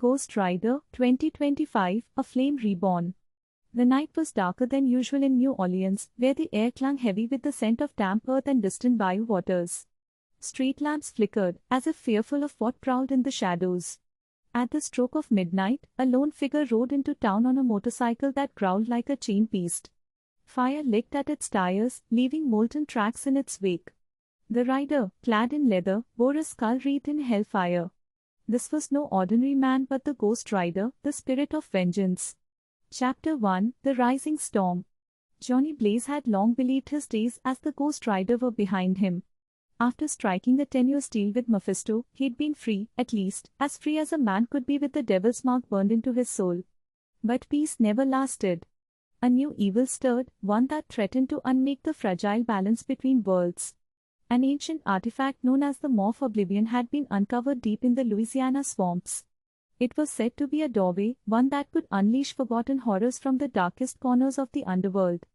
Ghost Rider 2025, A Flame Reborn. The night was darker than usual in New Orleans, where the air clung heavy with the scent of damp earth and distant bayou waters. Street lamps flickered, as if fearful of what prowled in the shadows. At the stroke of midnight, a lone figure rode into town on a motorcycle that growled like a chained beast. Fire licked at its tires, leaving molten tracks in its wake. The rider, clad in leather, wore a skull wreathed in hellfire. This was no ordinary man but the Ghost Rider, the spirit of vengeance. Chapter 1, The Rising Storm. Johnny Blaze had long believed his days as the Ghost Rider were behind him. After striking a 10-year deal with Mephisto, he'd been free, at least, as free as a man could be with the devil's mark burned into his soul. But peace never lasted. A new evil stirred, one that threatened to unmake the fragile balance between worlds. An ancient artifact known as the Maw of Oblivion had been uncovered deep in the Louisiana swamps. It was said to be a doorway, one that could unleash forgotten horrors from the darkest corners of the underworld.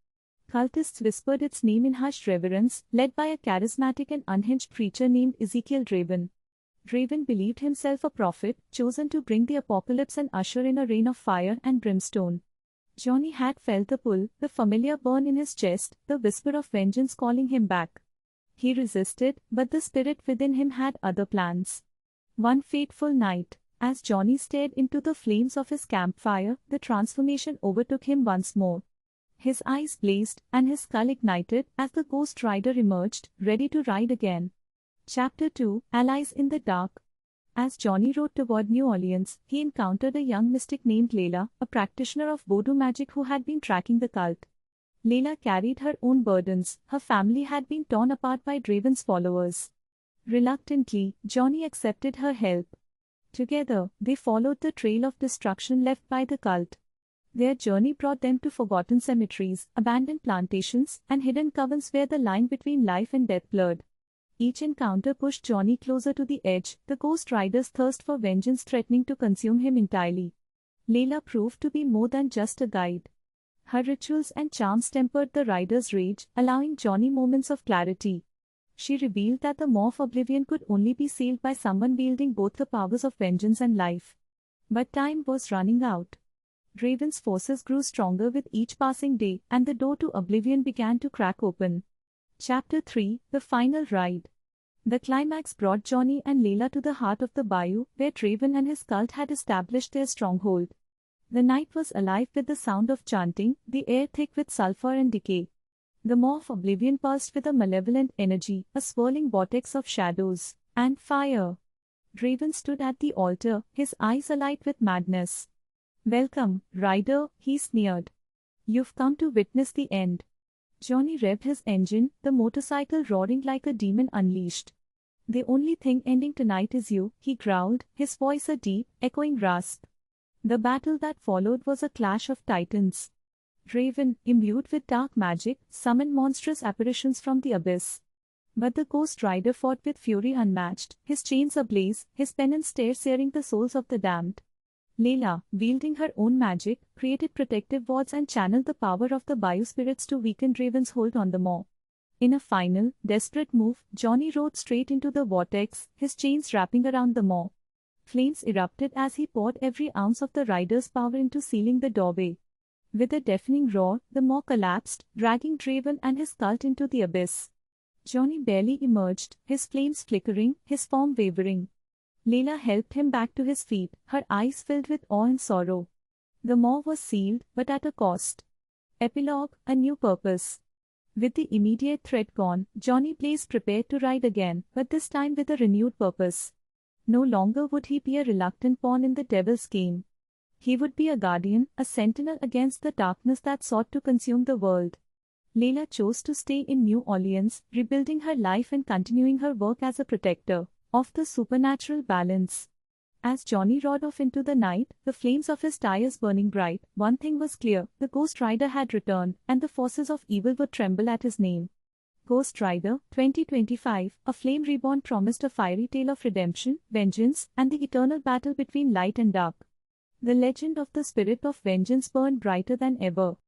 Cultists whispered its name in hushed reverence, led by a charismatic and unhinged preacher named Ezekiel Draven. Draven believed himself a prophet, chosen to bring the apocalypse and usher in a reign of fire and brimstone. Johnny had felt the pull, the familiar burn in his chest, the whisper of vengeance calling him back. He resisted, but the spirit within him had other plans. One fateful night, as Johnny stared into the flames of his campfire, the transformation overtook him once more. His eyes blazed, and his skull ignited, as the Ghost Rider emerged, ready to ride again. Chapter 2, Allies in the Dark. As Johnny rode toward New Orleans, he encountered a young mystic named Layla, a practitioner of voodoo magic who had been tracking the cult. Layla carried her own burdens. Her family had been torn apart by Draven's followers. Reluctantly, Johnny accepted her help. Together, they followed the trail of destruction left by the cult. Their journey brought them to forgotten cemeteries, abandoned plantations, and hidden covens where the line between life and death blurred. Each encounter pushed Johnny closer to the edge, the Ghost Rider's thirst for vengeance threatening to consume him entirely. Layla proved to be more than just a guide. Her rituals and charms tempered the rider's rage, allowing Johnny moments of clarity. She revealed that the Maw of Oblivion could only be sealed by someone wielding both the powers of vengeance and life. But time was running out. Draven's forces grew stronger with each passing day, and the door to Oblivion began to crack open. Chapter 3, The Final Ride. The climax brought Johnny and Layla to the heart of the bayou, where Draven and his cult had established their stronghold. The night was alive with the sound of chanting, the air thick with sulfur and decay. The Maw of Oblivion pulsed with a malevolent energy, a swirling vortex of shadows and fire. Draven stood at the altar, his eyes alight with madness. "Welcome, Rider," he sneered. "You've come to witness the end." Johnny revved his engine, the motorcycle roaring like a demon unleashed. "The only thing ending tonight is you," he growled, his voice a deep, echoing rasp. The battle that followed was a clash of titans. Draven, imbued with dark magic, summoned monstrous apparitions from the abyss. But the Ghost Rider fought with fury unmatched, his chains ablaze, his penance tear-searing the souls of the damned. Layla, wielding her own magic, created protective wards and channeled the power of the bayou spirits to weaken Draven's hold on the Maw. In a final, desperate move, Johnny rode straight into the vortex, his chains wrapping around the Maw. Flames erupted as he poured every ounce of the rider's power into sealing the doorway. With a deafening roar, the Maw collapsed, dragging Draven and his cult into the abyss. Johnny barely emerged, his flames flickering, his form wavering. Layla helped him back to his feet, her eyes filled with awe and sorrow. The Maw was sealed, but at a cost. Epilogue, A New Purpose. With the immediate threat gone, Johnny Blaze prepared to ride again, but this time with a renewed purpose. No longer would he be a reluctant pawn in the devil's game. He would be a guardian, a sentinel against the darkness that sought to consume the world. Layla chose to stay in New Orleans, rebuilding her life and continuing her work as a protector of the supernatural balance. As Johnny rode off into the night, the flames of his tires burning bright, one thing was clear: the Ghost Rider had returned, and the forces of evil would tremble at his name. Ghost Rider 2025, A Flame Reborn promised a fiery tale of redemption, vengeance, and the eternal battle between light and dark. The legend of the Spirit of Vengeance burned brighter than ever.